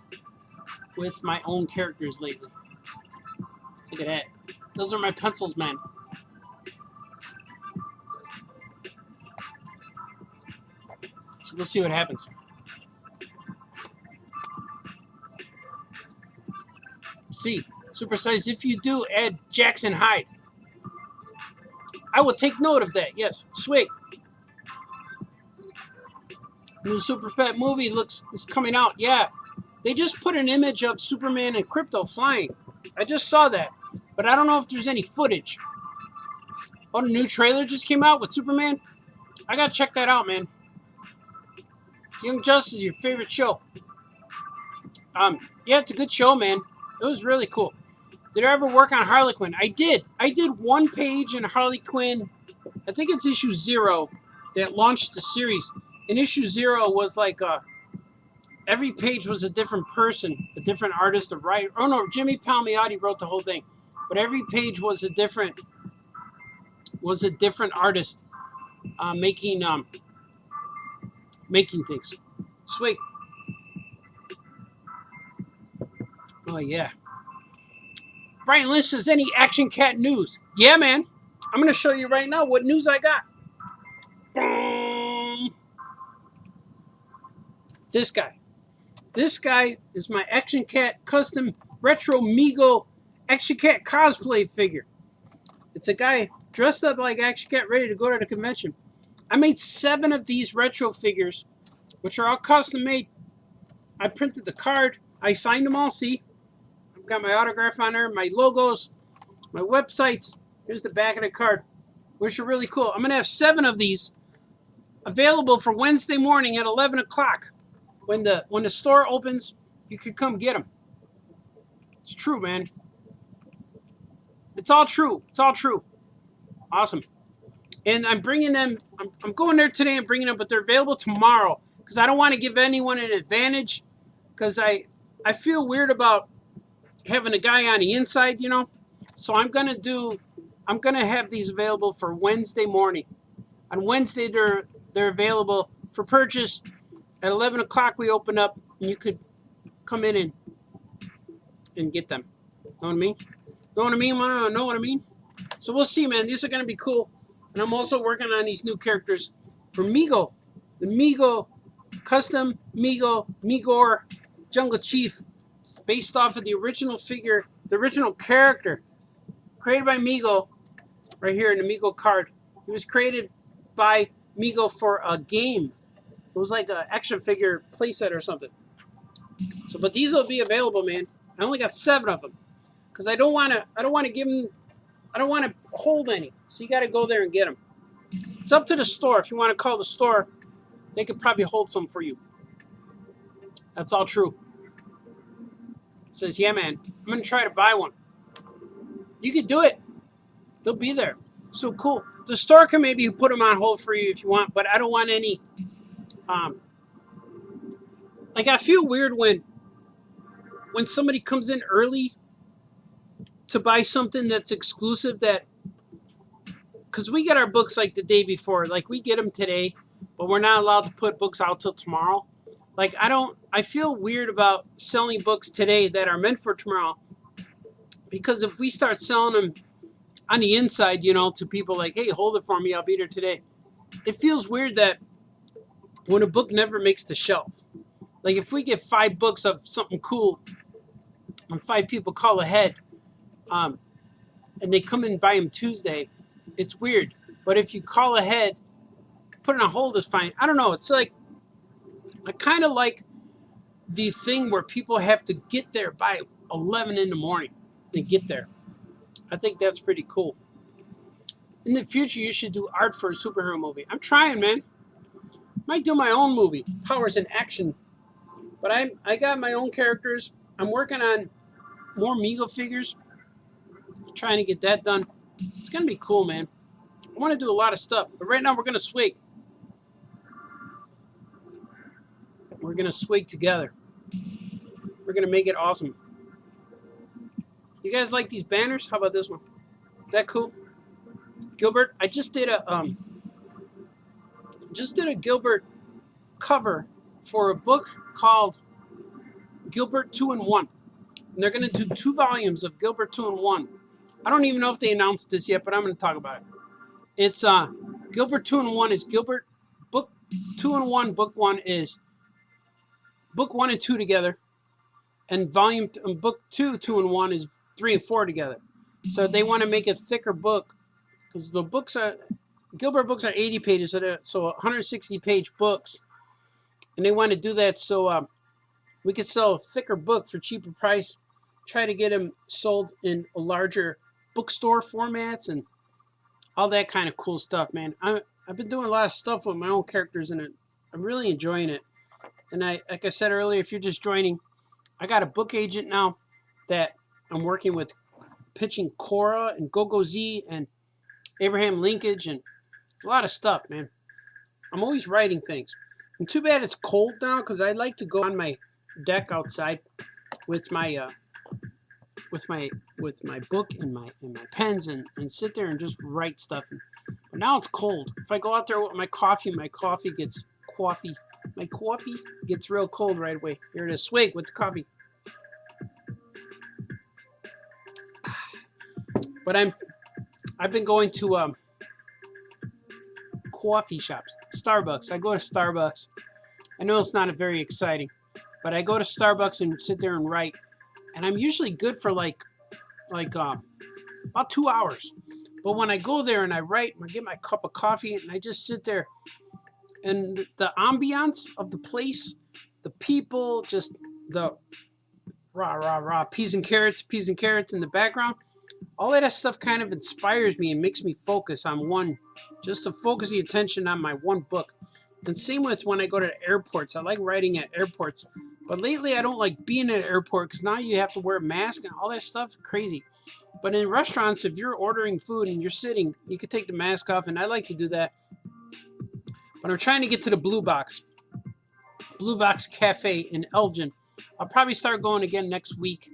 my own characters lately. Look at that. Those are my pencils, man. So we'll see what happens. See, Supersize, if you do add Jackson Hyde, I will take note of that. Yes, sweet. New Super Pet movie is coming out. Yeah, they just put an image of Superman and Krypto flying. I just saw that, but I don't know if there's any footage. Oh, the new trailer just came out with Superman. I gotta check that out, man. Young Justice is your favorite show. Yeah, it's a good show, man. It was really cool. Did I ever work on Harley Quinn? I did. I did one page in Harley Quinn. I think it's issue 0 that launched the series. And issue 0 was like every page was a different person, a different artist, a writer. Oh no, Jimmy Palmiotti wrote the whole thing. But every page was a different artist making things. Sweet. Oh yeah. Brian Lynch says, any Action Cat news? Yeah, man. I'm going to show you right now what news I got. Boom. This guy. This guy is my Action Cat custom retro Migo Action Cat cosplay figure. It's a guy dressed up like Action Cat ready to go to the convention. I made 7 of these retro figures, which are all custom made. I printed the card. I signed them all, see? I've Got my autograph on there, my logos, my websites. Here's the back of the card, which are really cool. I'm gonna have 7 of these available for Wednesday morning at 11 o'clock. When the store opens, you can come get them. It's true, man. It's all true. It's all true. Awesome. And I'm bringing them. I'm going there today and bringing them, but they're available tomorrow because I don't want to give anyone an advantage. Because I feel weird about having a guy on the inside, you know. So I'm gonna have these available for Wednesday morning. On Wednesday, they're available for purchase. At 11 o'clock, we open up, and you could come in and get them. Know what I mean? Know what I mean? Know what I mean? So we'll see, man. These are going to be cool. And I'm also working on these new characters for Migo. The Migo, custom Migo, Migor, Jungle Chief, based off of the original figure, the original character, created by Migo, right here in the Migo card. He was created by Migo for a game. It was like an action figure playset or something. So, but these will be available, man. I only got 7 of them because I don't want to give them. I don't want to hold any. So you got to go there and get them. It's up to the store. If you want to call the store, they could probably hold some for you. That's all true. It says, yeah, man, I'm going to try to buy one. You could do it. They'll be there. So cool. The store can maybe put them on hold for you if you want, but I don't want any. Like I feel weird when somebody comes in early to buy something that's exclusive because we get our books like the day before, like we get them today, but we're not allowed to put books out till tomorrow. Like I feel weird about selling books today that are meant for tomorrow, because if we start selling them on the inside, you know, to people like, hey, hold it for me, I'll be there today. It feels weird that when a book never makes the shelf. Like if we get 5 books of something cool and 5 people call ahead, and they come in and buy them Tuesday, it's weird. But if you call ahead, put it on hold is fine. I don't know. It's like, I kind of like the thing where people have to get there by 11 in the morning to get there. I think that's pretty cool. In the future, you should do art for a superhero movie. I'm trying, man. Might do my own movie, Powers in Action. But I got my own characters. I'm working on more Migo figures. Trying to get that done. It's going to be cool, man. I want to do a lot of stuff. But right now, we're going to swig. We're going to swig together. We're going to make it awesome. You guys like these banners? How about this one? Is that cool? Gilbert, I just did a Gilbert cover for a book called Gilbert 2-in-1. And they're going to do 2 volumes of Gilbert 2-in-1. I don't even know if they announced this yet, but I'm going to talk about it. It's Gilbert 2-in-1 is Gilbert book 2-in-1. Book 1 is book 1 and 2 together, and book 2 2-in-1 is 3 and 4 together. So they want to make a thicker book because the Gilbert books are 80 pages, so 160 page books, and they want to do that so we could sell a thicker book for cheaper price. Try to get them sold in a larger bookstore formats and all that kind of cool stuff, man. I've been doing a lot of stuff with my own characters, and I'm really enjoying it. And like I said earlier, if you're just joining, I got a book agent now that I'm working with, pitching Cora and Go-Go Z and Abraham Linkage and a lot of stuff, man. I'm always writing things. And too bad it's cold now, because I like to go on my deck outside with my book and my pens and sit there and just write stuff. But now it's cold. If I go out there with my coffee gets real cold right away. Here it is. Swig with the coffee. But I've been going to coffee shops. Starbucks. I go to Starbucks. I know it's not very exciting, but I go to Starbucks and sit there and write. And I'm usually good for like about 2 hours. But when I go there and I write, I get my cup of coffee and I just sit there, and the ambiance of the place, the people, just rah, rah, rah, peas and carrots in the background. All of that stuff kind of inspires me and makes me focus on one, just to focus the attention on my one book. And same with when I go to airports. I like writing at airports. But lately I don't like being at an airport because now you have to wear a mask and all that stuff. Crazy. But in restaurants, if you're ordering food and you're sitting, you could take the mask off, and I like to do that. But I'm trying to get to the Blue Box Cafe in Elgin. I'll probably start going again next week.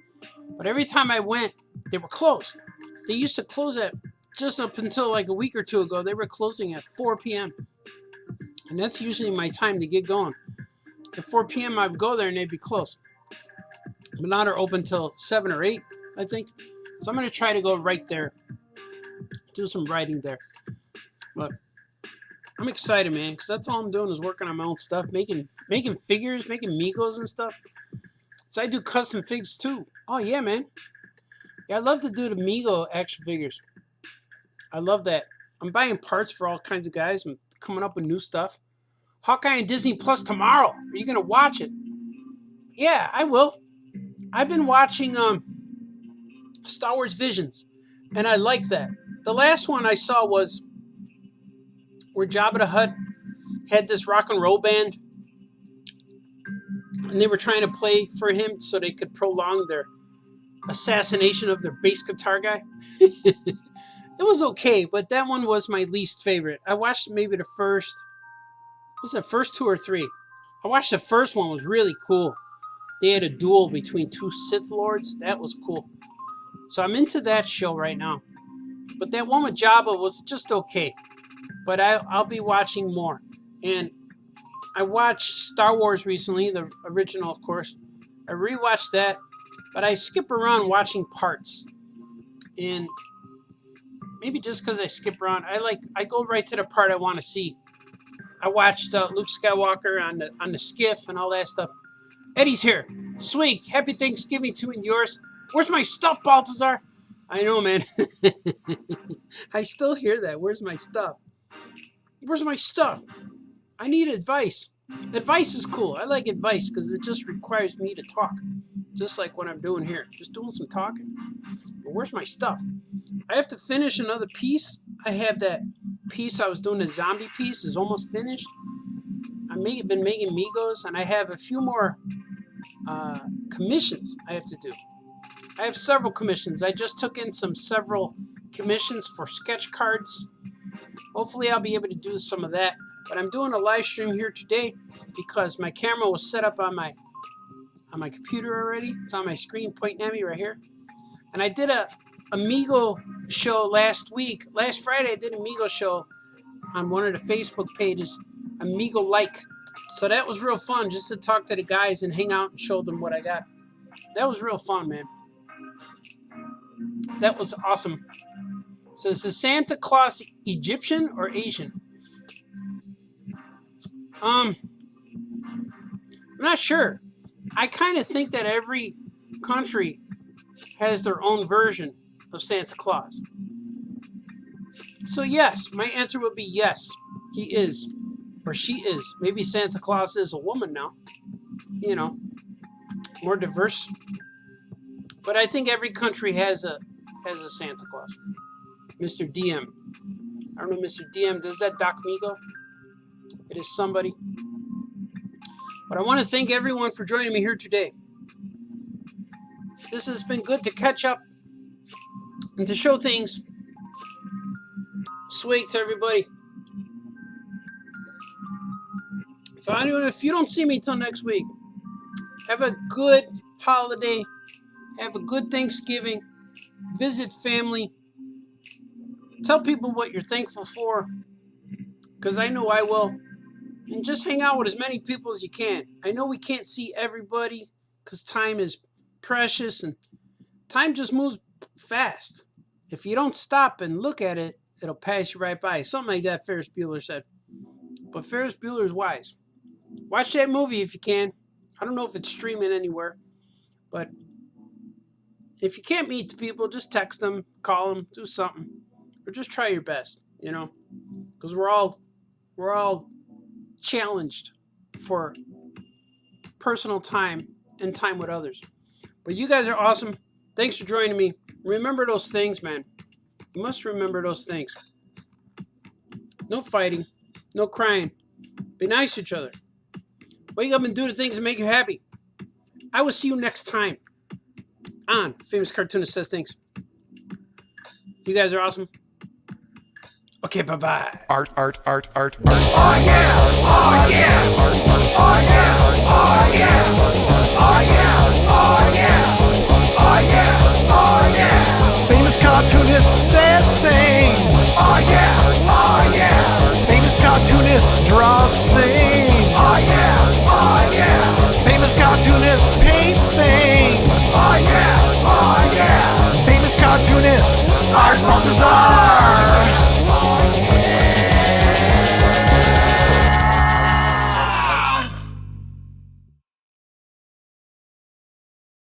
But every time I went, they were closed. They used to close at, just up until like a week or two ago, they were closing at 4 p.m. And that's usually my time to get going. At 4 p.m. I'd go there and they'd be closed. But now they're open till 7 or 8, I think. So I'm going to try to go right there, do some writing there. But I'm excited, man, because that's all I'm doing is working on my own stuff, making figures, making Migos and stuff. So I do custom figs too. Oh, yeah, man. Yeah, I love to do the Migo action figures. I love that. I'm buying parts for all kinds of guys. I'm coming up with new stuff. Hawkeye and Disney Plus tomorrow. Are you going to watch it? Yeah, I will. I've been watching Star Wars Visions, and I like that. The last one I saw was where Jabba the Hutt had this rock and roll band, and they were trying to play for him so they could prolong their assassination of their bass guitar guy. It was okay, but that one was my least favorite. I watched maybe the first, was it first 2 or 3? I watched the first one, was really cool. They had a duel between 2 Sith Lords. That was cool. So I'm into that show right now. But that one with Jabba was just okay. But I'll be watching more. And I watched Star Wars recently, the original, of course. I rewatched that, but I skip around watching parts. And maybe just because I skip around, I go right to the part I want to see. I watched Luke Skywalker on the skiff and all that stuff. Eddie's here. Swig, happy Thanksgiving to you and yours. Where's my stuff, Baltazar? I know, man. I still hear that. Where's my stuff? Where's my stuff? I need advice. Advice is cool. I like advice because it just requires me to talk. Just like what I'm doing here. Just doing some talking. But where's my stuff? I have to finish another piece. I have that piece I was doing, the zombie piece, is almost finished. I've been making Migos, and I have a few more commissions I have to do. I have several commissions. I just took in several commissions for sketch cards. Hopefully I'll be able to do some of that. But I'm doing a live stream here today because my camera was set up on my computer already. It's on my screen pointing at me right here. And I did a Migo show last week. Last Friday I did a Migo show on one of the Facebook pages. Migo like. So that was real fun, just to talk to the guys and hang out and show them what I got. That was real fun, man. That was awesome. So is Santa Claus Egyptian or Asian? I'm not sure. I kind of think that every country has their own version of Santa Claus. So yes, my answer would be yes. He is. Or she is. Maybe Santa Claus is a woman now. You know, more diverse. But I think every country has a Santa Claus. Mr. DM. I don't know, Mr. DM. Does that Doc Migo? It is somebody. But I want to thank everyone for joining me here today. This has been good to catch up and to show things. Swig to everybody. If you don't see me till next week, have a good holiday. Have a good Thanksgiving. Visit family. Tell people what you're thankful for, because I know I will. And just hang out with as many people as you can. I know we can't see everybody because time is precious and time just moves fast. If you don't stop and look at it, it'll pass you right by. Something like that Ferris Bueller said. But Ferris Bueller's wise. Watch that movie if you can. I don't know if it's streaming anywhere. But if you can't meet the people, just text them, call them, do something. Or just try your best, you know. Because we're all challenged for personal time and time with others. But you guys are awesome. Thanks for joining me. Remember those things, man. You must remember those things. No fighting. No crying. Be nice to each other. Wake up and do the things that make you happy. I will see you next time on Famous Cartoonist Says Things. You guys are awesome. Okay, bye-bye. Art. Oh yeah! Oh yeah! Oh yeah! Oh yeah! Oh yeah! Oh yeah! Oh yeah! Oh yeah! Famous cartoonist says things. Oh yeah! Oh yeah! Famous cartoonist draws things.